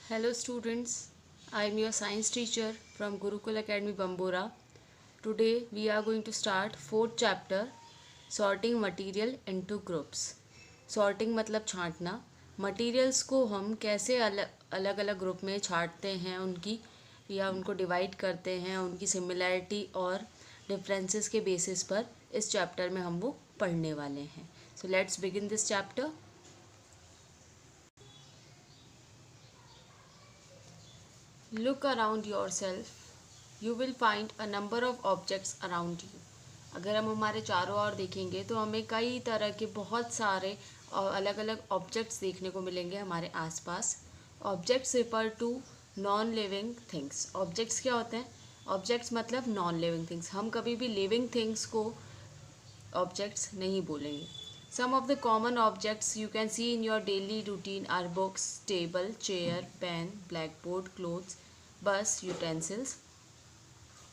Hello students, I am your science teacher from Gurukul Academy Bambora. Today we are going to start fourth chapter sorting material into groups. Sorting मतलब छांटना. Materials को हम कैसे अलग अलग group में छांटते हैं उनकी या उनको डिवाइड करते हैं उनकी सिमिलैरिटी और डिफरेंसेस के बेसिस पर इस चैप्टर में हम वो पढ़ने वाले हैं. So let's begin this chapter. Look around yourself. You will find a number of objects around you. अगर हम हमारे चारों ओर देखेंगे तो हमें कई तरह के बहुत सारे अलग अलग ऑब्जेक्ट्स देखने को मिलेंगे हमारे आसपास. Objects refer to non living things. Objects क्या होते हैं? ऑब्जेक्ट्स मतलब नॉन लिविंग थिंग्स. हम कभी भी लिविंग थिंग्स को ऑब्जेक्ट्स नहीं बोलेंगे. Some of the common objects you can see in your daily routine are books, table, chair, pen, blackboard, clothes, bus, utensils.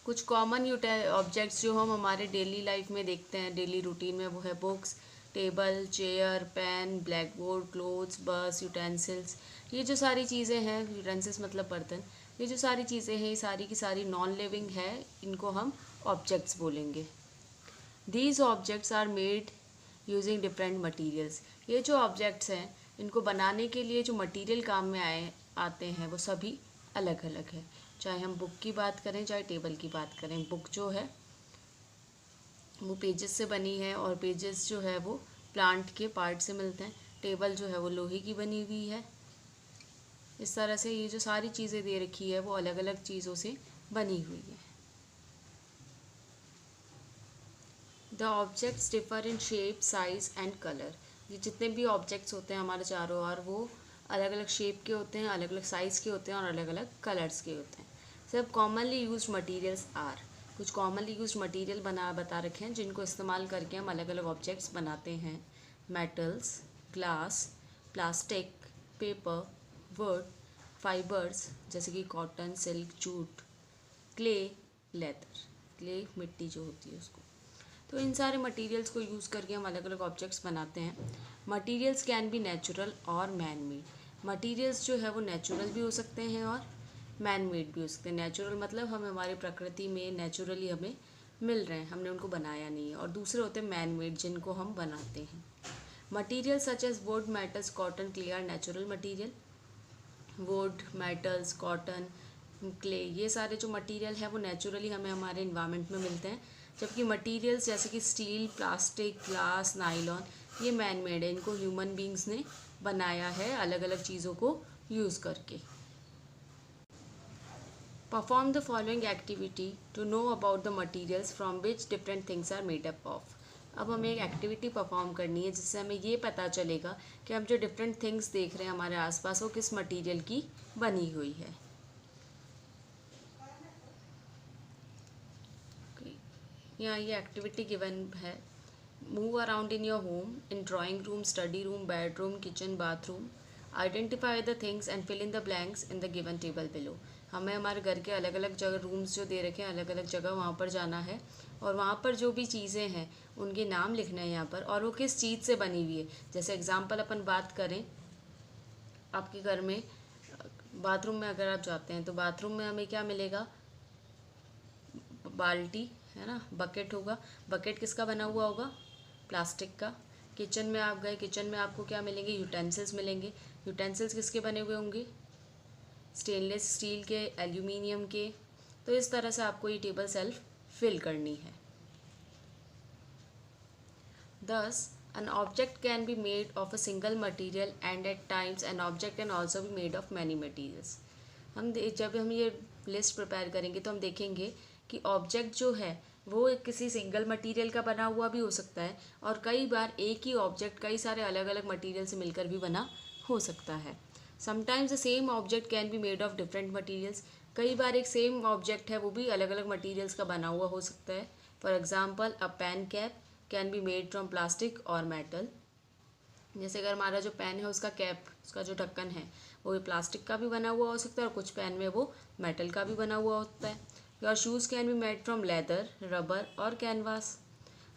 कुछ कॉमन ऑब्जेक्ट्स जो हम हमारे डेली लाइफ में देखते हैं डेली रूटीन में वो है books, table, chair, pen, blackboard, clothes, bus, utensils. ये जो सारी चीज़ें हैं, यूटेंसिल्स मतलब बर्तन, ये जो सारी चीज़ें हैं ये सारी की सारी नॉन लिविंग है. इनको हम ऑब्जेक्ट्स बोलेंगे. These objects are made using different materials. ये जो ऑब्जेक्ट्स हैं इनको बनाने के लिए जो मटीरियल काम में आते हैं वो सभी अलग अलग है. चाहे हम बुक की बात करें चाहे टेबल की बात करें. बुक जो है वो पेजेस से बनी है और पेजेस जो है वो प्लांट के पार्ट से मिलते हैं. टेबल जो है वो लोहे की बनी हुई है. इस तरह से ये जो सारी चीज़ें दे रखी है वो अलग अलग चीज़ों से बनी हुई है. The objects differ in shape, size and colour. ये जितने भी ऑब्जेक्ट्स होते हैं हमारे चारों ओर वो अलग अलग शेप के होते हैं, अलग अलग साइज़ के होते हैं और अलग अलग कलर्स के होते हैं. सब कॉमनली यूज्ड मटेरियल्स आर. कुछ कॉमनली यूज्ड मटेरियल बता रखे हैं जिनको इस्तेमाल करके हम अलग अलग ऑब्जेक्ट्स बनाते हैं. Metals, glass, plastic, paper, would, fibres जैसे कि cotton, silk, jute, clay, leather. Clay मिट्टी जो होती है उसको. तो इन सारे मटेरियल्स को यूज़ करके हम अलग अलग ऑब्जेक्ट्स बनाते हैं. मटेरियल्स कैन बी नेचुरल और मैन मेड. मटेरियल्स जो है वो नेचुरल भी हो सकते हैं और मैन मेड भी हो सकते हैं. नेचुरल मतलब हम हमारी प्रकृति में नेचुरली हमें मिल रहे हैं, हमने उनको बनाया नहीं है. और दूसरे होते हैं मैन मेड जिनको हम बनाते हैं. Material such as wood, metals, cotton, clay are natural material. Wood, metals, cotton, clay ये सारे जो मटेरियल है वो नेचुरली हमें हमारे इन्वायरमेंट में मिलते हैं. जबकि मटेरियल्स जैसे कि स्टील, प्लास्टिक, ग्लास, नायलॉन ये मैन मेड है. इनको ह्यूमन बींग्स ने बनाया है अलग अलग चीज़ों को यूज़ करके. Perform the following activity to know about the materials from which different things are made up of. अब हमें एक एक्टिविटी परफॉर्म करनी है जिससे हमें ये पता चलेगा कि हम जो डिफरेंट थिंग्स देख रहे हैं हमारे आसपास वो किस मटीरियल की बनी हुई है. यहाँ ये एक्टिविटी गिवन है. Move around in your home in drawing room, study room, bedroom, kitchen, bathroom. Identify the things and fill in the blanks in the given table below. हमें हमारे घर के अलग अलग जगह रूम्स जो दे रखे हैं अलग अलग जगह वहाँ पर जाना है और वहाँ पर जो भी चीज़ें हैं उनके नाम लिखना है यहाँ पर और वो किस चीज़ से बनी हुई है. जैसे एग्जाम्पल अपन बात करें, आपके घर में बाथरूम में अगर आप जाते हैं तो बाथरूम में हमें क्या मिलेगा? बाल्टी है ना, बकेट होगा. बकेट किसका बना हुआ होगा? प्लास्टिक का. किचन में आप गए, किचन में आपको क्या मिलेंगे? यूटेंसिल्स मिलेंगे. यूटेंसिल्स किसके बने हुए होंगे? स्टेनलेस स्टील के, एल्यूमिनियम के. तो इस तरह से आपको ये टेबल सेल्फ फिल करनी है. Thus, an object can be made of a single material and at times an object can also be made of many materials. जब हम ये लिस्ट प्रिपेयर करेंगे तो हम देखेंगे कि ऑब्जेक्ट जो है वो किसी सिंगल मटेरियल का बना हुआ भी हो सकता है और कई बार एक ही ऑब्जेक्ट कई सारे अलग अलग मटेरियल से मिलकर भी बना हो सकता है. Sometimes the same object can be made of different materials. कई बार एक सेम ऑब्जेक्ट है वो भी अलग अलग मटेरियल्स का बना हुआ हो सकता है. For example, a pen cap can be made from plastic और मेटल. जैसे अगर हमारा जो पेन है उसका कैप, उसका जो ढक्कन है वो प्लास्टिक का भी बना हुआ हो सकता है और कुछ पेन में वो मेटल का भी बना हुआ होता है. Your shoes can be made from leather, rubber और कैनवास.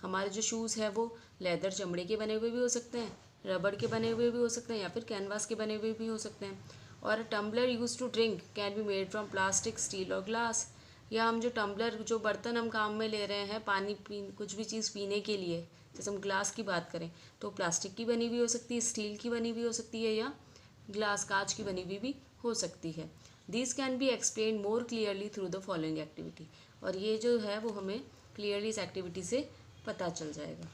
हमारे जो शूज़ है वो लेदर चमड़े के बने हुए भी हो सकते हैं, रबड़ के बने हुए भी हो सकते हैं या फिर कैनवास के बने हुए भी हो सकते हैं. और tumbler use to drink can be made from plastic, steel और ग्लास। या हम जो टम्बलर, जो बर्तन हम काम में ले रहे हैं पानी कुछ भी चीज़ पीने के लिए, जैसे हम ग्लास की बात करें तो प्लास्टिक की बनी हुई हो सकती है, स्टील की बनी हुई हो सकती है, या ग्लास कांच की बनी हुई भी हो सकती है। This can B explain more clearly through the following activity. और ये जो है वो हमें क्लियरली इस एक्टिविटी से पता चल जाएगा।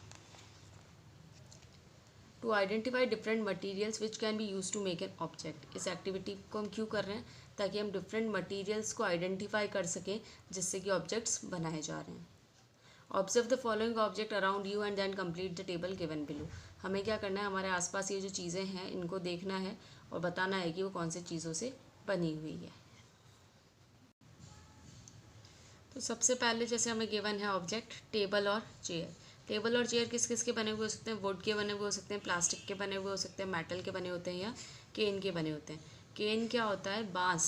To identify different materials which can be use to make an object. इस एक्टिविटी को हम क्यों कर रहे हैं? ताकि हम डिफरेंट मटीरियल्स को आइडेंटिफाई कर सकें जिससे कि ऑब्जेक्ट्स बनाए जा रहे हैं। Observe the following object around you and then complete the table given below. हमें क्या करना है, हमारे आसपास ये जो चीज़ें हैं इनको देखना है और बताना है कि वो कौन सी चीज़ों से बनी हुई है। तो सबसे पहले जैसे हमें गिवन है ऑब्जेक्ट टेबल और चेयर। टेबल और चेयर किस किस के बने हुए हो सकते हैं? वुड के बने हुए हो सकते हैं, प्लास्टिक के बने हुए हो सकते हैं, मेटल के बने होते हैं, या केन के बने होते हैं। केन क्या होता है? बांस।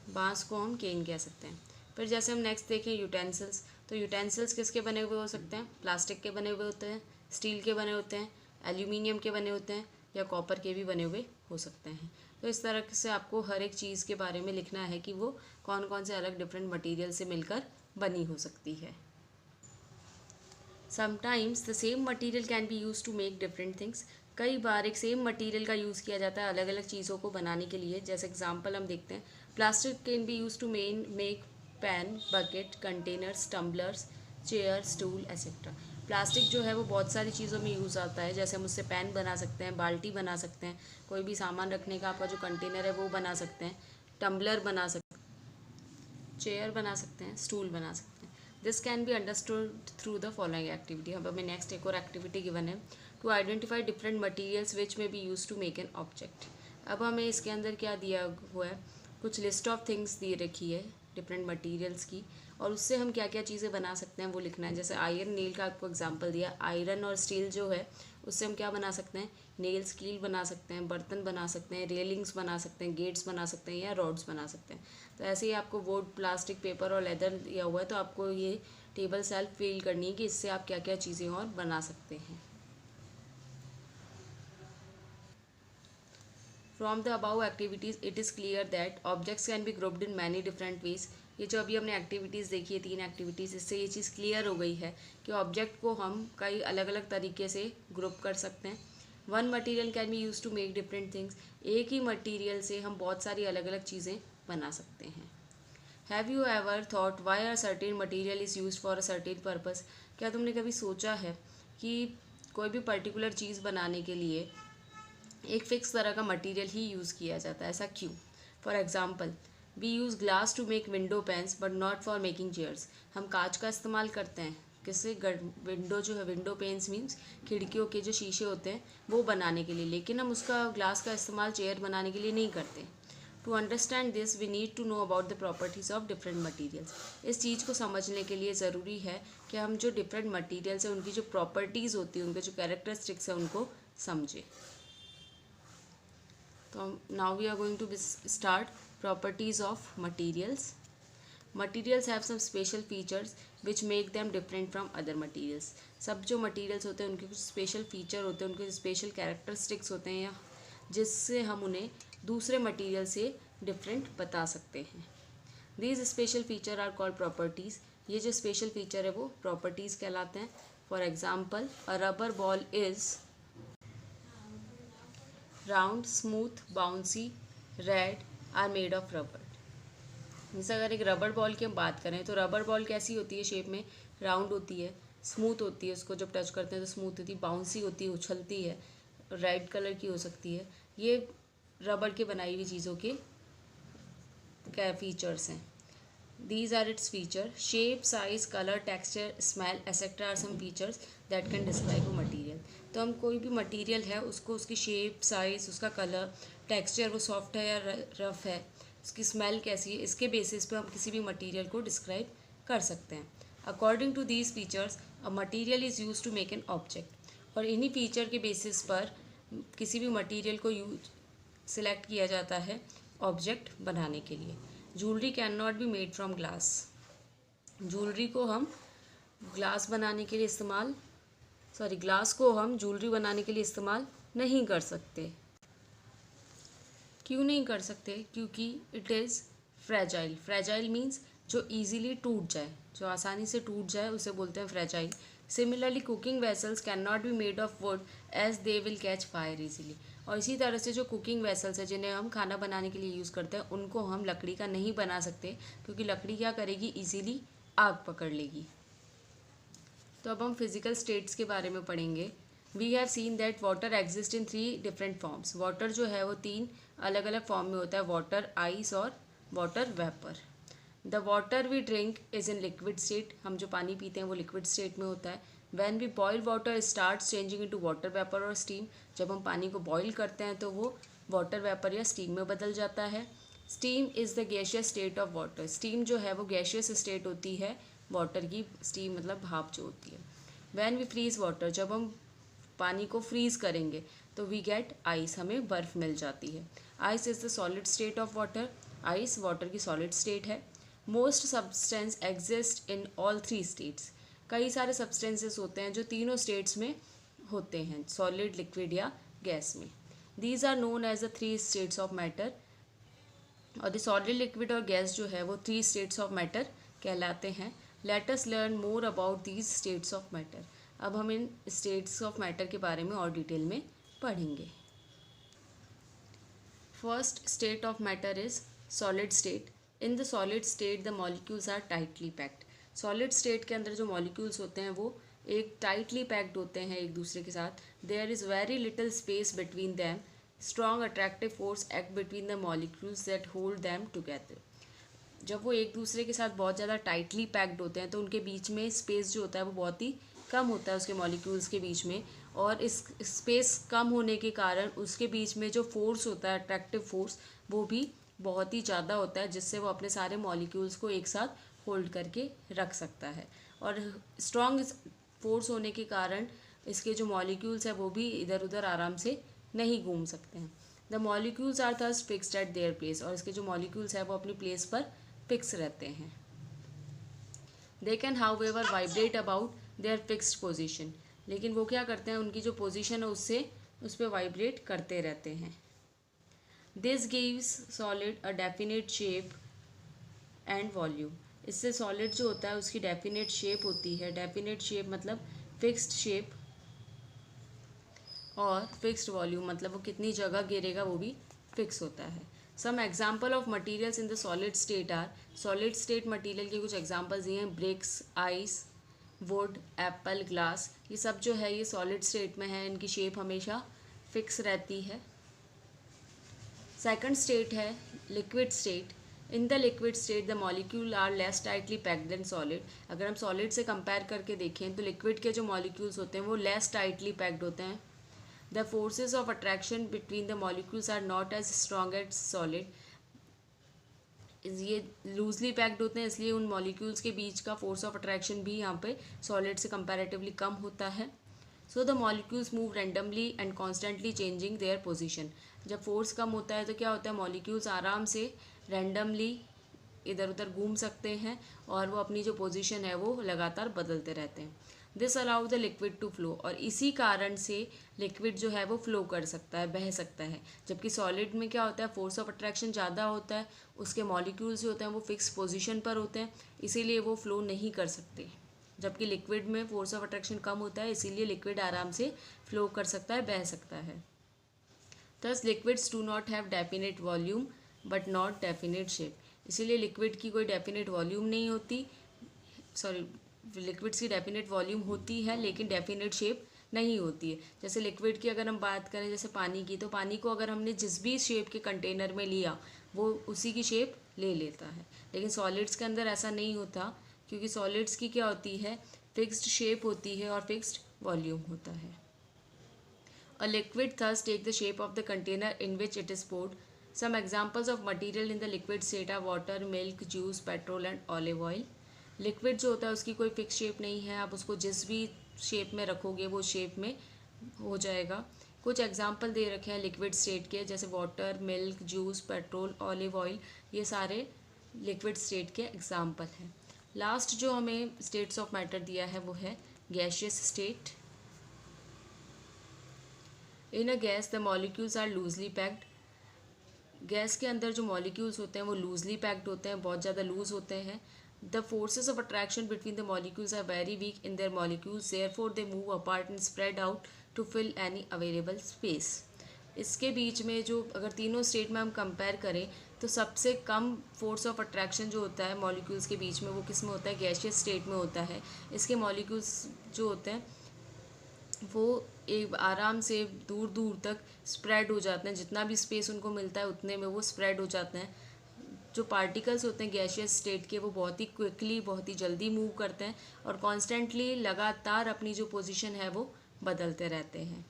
बांस को हम केन कह सकते हैं। फिर जैसे हम नेक्स्ट देखें यूटेंसिल्स, तो यूटेंसिल्स किसके बने हुए हो सकते हैं? प्लास्टिक के बने हुए होते हैं, स्टील के बने होते हैं, एल्यूमिनियम के बने होते हैं, या कॉपर के भी बने हुए हो सकते हैं। तो इस तरह से आपको हर एक चीज़ के बारे में लिखना है कि वो कौन कौन से अलग डिफरेंट मटेरियल से मिलकर बनी हो सकती है। Sometimes the same material can be use to make different things. कई बार एक सेम मटेरियल का यूज़ किया जाता है अलग अलग चीज़ों को बनाने के लिए। जैसे एग्जांपल हम देखते हैं, plastic can be use to make pen, bucket, containers, tumblers, chair, stool etcetera. Plastic जो है वो बहुत सारी चीज़ों में यूज़ आता है। जैसे हम उससे पैन बना सकते हैं, बाल्टी बना सकते हैं, कोई भी सामान रखने का आपका जो कंटेनर है वो बना सकते हैं, टम्बलर बना सकते हैं, चेयर बना सकते हैं, स्टूल बना सकते हैं। This can be understood through the following activity. अब हमें नेक्स्ट एक और एक्टिविटी गिवन है, to identify different materials which may be use to make an object. अब हमें इसके अंदर क्या दिया हुआ है, कुछ लिस्ट ऑफ थिंग्स दी रखी है डिफरेंट मटीरियल्स की, और उससे हम क्या क्या चीज़ें बना सकते हैं वो लिखना है। जैसे आयरन नेल का आपको एग्जांपल दिया, आयरन और स्टील जो है उससे हम क्या बना सकते हैं? नेल स्कील बना सकते हैं, बर्तन बना सकते हैं, रेलिंग्स बना सकते हैं, गेट्स बना सकते हैं, या रॉड्स बना सकते हैं। तो ऐसे ही आपको वुड, प्लास्टिक, पेपर और लेदर दिया हुआ है, तो आपको ये टेबल सेल्फ फील करनी है कि इससे आप क्या क्या चीज़ें और बना सकते हैं। From the above activities, it is clear that objects can be grouped in many different ways. ये जो अभी हमने एक्टिविटीज़ देखी है, 3 एक्टिविटीज़, इससे ये चीज़ क्लियर हो गई है कि ऑब्जेक्ट को हम कई अलग अलग तरीके से ग्रुप कर सकते हैं। One material can be use to make different things. एक ही मटेरियल से हम बहुत सारी अलग अलग चीज़ें बना सकते हैं। Have you ever thought why a certain material is use for a certain purpose. क्या तुमने कभी सोचा है कि कोई भी पर्टिकुलर चीज़ बनाने के लिए एक फ़िक्स तरह का मटेरियल ही यूज़ किया जाता है? ऐसा क्यों? For example, we use glass to make window panes but not for making chairs. हम कांच का इस्तेमाल करते हैं किससे? विंडो जो है, विंडो पेन्स मीन्स खिड़कियों के जो शीशे होते हैं वो बनाने के लिए, लेकिन हम उसका ग्लास का इस्तेमाल चेयर बनाने के लिए नहीं करते। To understand this we need to know about the properties of different materials. इस चीज़ को समझने के लिए ज़रूरी है कि हम जो डिफरेंट मटीरियल्स हैं उनकी जो प्रॉपर्टीज़ होती हैं, उनके जो कैरेक्टरिस्टिक्स हैं उनको समझें। So now we are going to start properties of materials. Materials have some special features which make them different from other materials. सब जो materials होते हैं उनके कुछ special feature होते हैं, उनके special characteristics होते हैं, या जिससे हम उन्हें दूसरे material से different बता सकते हैं। These special feature are called properties. ये जो special feature है वो properties कहलाते हैं। For example, a rubber ball is round, smooth, bouncy, red, are made of rubber. जैसे अगर एक रबर बॉल की हम बात करें तो रबर बॉल कैसी होती है? शेप में राउंड होती है, स्मूथ होती है, उसको जब टच करते हैं तो स्मूथ होती है, बाउंसी होती है, उछलती है, रेड कलर की हो सकती है। ये रबर के बनाई हुई चीज़ों के क्या फीचर्स हैं? These are its features. Shape, size, color, texture, smell, etc. are some features that can describe a material. तो हम कोई भी मटेरियल है उसको उसकी शेप, साइज़, उसका कलर, टेक्सचर, वो सॉफ्ट है या रफ है, उसकी स्मेल कैसी है, इसके बेसिस पे हम किसी भी मटेरियल को डिस्क्राइब कर सकते हैं। According to these features a material is use to make an object. और इन्हीं फीचर के बेसिस पर किसी भी मटेरियल को सिलेक्ट किया जाता है ऑब्जेक्ट बनाने के लिए। Jewellery can not be made from glass. Jewellery को हम ग्लास बनाने के लिए ग्लास को हम ज्वेलरी बनाने के लिए इस्तेमाल नहीं कर सकते। क्यों नहीं कर सकते? क्योंकि it is fragile. Fragile means जो ईजीली टूट जाए, जो आसानी से टूट जाए उसे बोलते हैं fragile. Similarly cooking vessels can not be made of wood as they will catch fire easily. और इसी तरह से जो कुकिंग वेसल्स है जिन्हें हम खाना बनाने के लिए यूज़ करते हैं उनको हम लकड़ी का नहीं बना सकते, क्योंकि लकड़ी क्या करेगी, ईजीली आग पकड़ लेगी। तो अब हम फिजिकल स्टेट्स के बारे में पढ़ेंगे। We have seen that water exist in 3 different forms. Water जो है वो 3 अलग अलग फॉर्म में होता है, वाटर, आइस और water vapour. The water we drink is in liquid state. हम जो पानी पीते हैं वो लिक्विड स्टेट में होता है। When we boil water start changing into water vapour और स्टीम। जब हम पानी को बॉयल करते हैं तो वो वाटर वेपर या स्टीम में बदल जाता है। Steam is the gaseous state of water. Steam जो है वो गैशियस स्टेट होती है वाटर की। स्टीम मतलब भाप जो होती है। वैन वी फ्रीज़ वाटर, जब हम पानी को फ्रीज़ करेंगे तो वी गेट आइस, हमें बर्फ़ मिल जाती है। Ice is the solid state of water. Ice water की सॉलिड स्टेट है। Most substance exist in all 3 states. कई सारे सब्सटेंसेस होते हैं जो तीनों स्टेट्स में होते हैं, सॉलिड, लिक्विड या गैस में। These are known as the 3 states of matter. और द सॉलिड, लिक्विड और गैस जो है वो 3 स्टेट्स ऑफ मैटर कहलाते हैं। Let us learn more about these states of matter. अब हम इन स्टेट्स ऑफ मैटर के बारे में और डिटेल में पढ़ेंगे। First state of matter is solid state. In the solid state the molecules are tightly packed. Solid state के अंदर जो मॉलिक्यूल्स होते हैं वो एक टाइटली पैक्ड होते हैं एक दूसरे के साथ। There is very little space between them. Strong attractive force act between the molecules that hold them together. जब वो एक दूसरे के साथ बहुत ज़्यादा टाइटली पैक्ड होते हैं तो उनके बीच में स्पेस जो होता है वो बहुत ही कम होता है उसके मॉलिक्यूल्स के बीच में। और इस स्पेस कम होने के कारण उसके बीच में जो फोर्स होता है, अट्रैक्टिव फोर्स, वो भी बहुत ही ज़्यादा होता है, जिससे वो अपने सारे मॉलिक्यूल्स को एक साथ होल्ड करके रख सकता है। और स्ट्रॉन्ग फोर्स होने के कारण इसके जो मॉलिक्यूल्स हैं वो भी इधर उधर आराम से नहीं घूम सकते हैं। The molecules are thus fixed at their places. और इसके जो मॉलिक्यूल्स हैं वो अपनी प्लेस पर फिक्स रहते हैं। They can how ever vibrate about their fixed position. लेकिन वो क्या करते हैं, उनकी जो पोजिशन है उससे उस पर वाइब्रेट करते रहते हैं। This gives solid a definite shape and volume. इससे सॉलिड जो होता है उसकी डेफिनेट शेप होती है। डेफिनेट शेप मतलब फिक्स्ड शेप, और फिक्स्ड वॉल्यूम मतलब वो कितनी जगह घेरेगा वो भी फिक्स होता है। Some example of materials in the solid state are. Solid state material के कुछ एग्जाम्पल्स दिए हैं, bricks, ice, wood, apple, glass. ये सब जो है ये सॉलिड स्टेट में है, इनकी शेप हमेशा फिक्स रहती है। सेकंड स्टेट है liquid state. In the liquid state the molecule are less tightly packed than solid. अगर हम सॉलिड से कंपेयर करके देखें तो लिक्विड के जो मॉलिक्यूल्स होते हैं वो लेस टाइटली पैक्ड होते हैं। The forces of attraction between the molecules are not as strong as solid. ये लूजली पैक्ड होते हैं, इसलिए उन मॉलिक्यूल्स के बीच का फोर्स ऑफ अट्रैक्शन भी यहाँ पे सॉलिड से कंपैरेटिवली कम होता है। So the molecules move randomly and constantly changing their position. जब फोर्स कम होता है तो क्या होता है, मॉलिक्यूल्स आराम से रैंडमली इधर उधर घूम सकते हैं और वो अपनी जो पोजीशन है वो लगातार बदलते रहते हैं। This allow the liquid to flow. और इसी कारण से लिक्विड जो है वो फ्लो कर सकता है, बह सकता है। जबकि सॉलिड में क्या होता है, फोर्स ऑफ अट्रैक्शन ज़्यादा होता है, उसके मॉलिक्यूल्स जो होते हैं वो फिक्स पोजीशन पर होते हैं, इसीलिए वो फ्लो नहीं कर सकते। जबकि लिक्विड में फोर्स ऑफ अट्रैक्शन कम होता है, इसीलिए लिक्विड आराम से फ्लो कर सकता है, बह सकता है। Thus liquids do not have definite volume but not definite shape. इसीलिए लिक्विड की कोई डेफिनेट वॉल्यूम नहीं होती, सॉरी, लिक्विड्स की डेफिनेट वॉल्यूम होती है लेकिन डेफिनेट शेप नहीं होती है। जैसे लिक्विड की अगर हम बात करें, जैसे पानी की, तो पानी को अगर हमने जिस भी शेप के कंटेनर में लिया वो उसी की शेप ले लेता है। लेकिन सॉलिड्स के अंदर ऐसा नहीं होता, क्योंकि सॉलिड्स की क्या होती है, फिक्स्ड शेप होती है और फिक्स्ड वॉल्यूम होता है। A liquid thus take the shape of the container in which it is poured. Some examples of material in the liquid state are water, milk, juice, petrol and olive oil. Liquid जो होता है उसकी कोई fix shape नहीं है, आप उसको जिस भी शेप में रखोगे वो शेप में हो जाएगा। कुछ एग्जाम्पल दे रखे हैं लिक्विड स्टेट के, जैसे water, milk, juice, petrol, olive oil, ये सारे लिक्विड स्टेट के एग्जाम्पल हैं। लास्ट जो हमें स्टेट्स ऑफ मैटर दिया है वो है gaseous state. In a gas, the molecules are loosely packed. Gas के अंदर जो मॉलिक्यूल्स होते हैं वो लूजली पैक्ड होते हैं, बहुत ज़्यादा लूज होते हैं. The forces of attraction between the molecules are very weak in their molecules, therefore they move apart and spread out to fill any available space. इसके बीच में जो अगर तीनों स्टेट में हम कंपेयर करें तो सबसे कम फोर्स ऑफ अट्रैक्शन जो होता है मॉलिक्यूल्स के बीच में वो किस में होता है, गैशियस स्टेट में होता है. इसके मॉलिक्यूल्स जो होते हैं वो एक आराम से दूर दूर तक स्प्रेड हो जाते हैं, जितना भी स्पेस उनको मिलता है उतने में वो स्प्रेड हो जाते हैं. जो पार्टिकल्स होते हैं गैशियस स्टेट के वो बहुत ही क्विकली, बहुत ही जल्दी मूव करते हैं और कॉन्स्टेंटली लगातार अपनी जो पोजीशन है वो बदलते रहते हैं.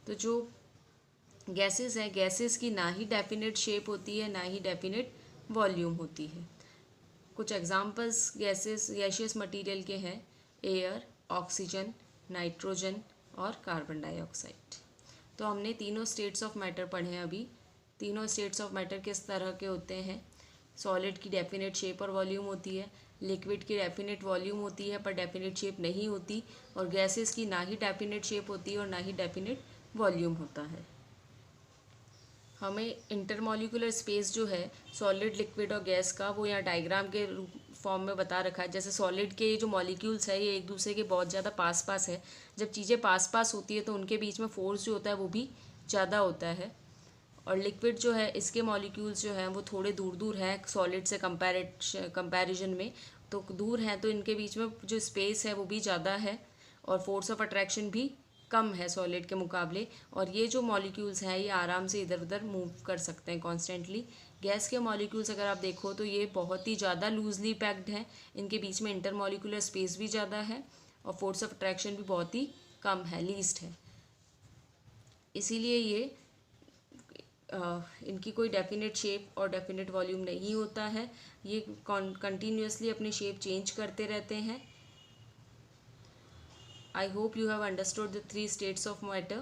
तो जो गैसेस हैं, गैसेस की ना ही डेफिनेट शेप होती है ना ही डेफिनेट वॉल्यूम होती है. कुछ एग्जांपल्स गैशियस मटेरियल के हैं: एयर, ऑक्सीजन, नाइट्रोजन और कार्बन डाइऑक्साइड. तो हमने तीनों स्टेट्स ऑफ मैटर पढ़े हैं अभी. तीनों स्टेट्स ऑफ मैटर किस तरह के होते हैं. सॉलिड की डेफिनेट शेप और वॉल्यूम होती है, लिक्विड की डेफिनेट वॉल्यूम होती है पर डेफिनेट शेप नहीं होती, और गैसेस की ना ही डेफिनेट शेप होती है और ना ही डेफिनेट वॉल्यूम होता है. हमें इंटरमॉलिक्यूलर स्पेस जो है सॉलिड, लिक्विड और गैस का वो यहाँ डायग्राम के फॉर्म में बता रखा है. जैसे सॉलिड के जो मॉलिक्यूल्स है ये एक दूसरे के बहुत ज़्यादा पास पास है. जब चीज़ें पास पास होती है तो उनके बीच में फोर्स जो होता है वो भी ज़्यादा होता है. और लिक्विड जो है इसके मॉलिक्यूल्स जो हैं वो थोड़े दूर दूर हैं सॉलिड से कंपैरिजन में. तो दूर हैं तो इनके बीच में जो स्पेस है वो भी ज़्यादा है और फोर्स ऑफ अट्रैक्शन भी कम है सॉलिड के मुकाबले. और ये जो मॉलिक्यूल्स हैं ये आराम से इधर उधर मूव कर सकते हैं कॉन्स्टेंटली. गैस के मॉलिक्यूल्स अगर आप देखो तो ये बहुत ही ज़्यादा लूजली पैक्ड हैं, इनके बीच में इंटरमॉलिक्यूलर स्पेस भी ज़्यादा है और फोर्स ऑफ अट्रैक्शन भी बहुत ही कम है, लीस्ट है. इसीलिए ये इनकी कोई डेफिनेट शेप और डेफिनेट वॉल्यूम नहीं होता है. ये कंटिन्यूसली अपनी शेप चेंज करते रहते हैं. I hope you have understood the three states of matter.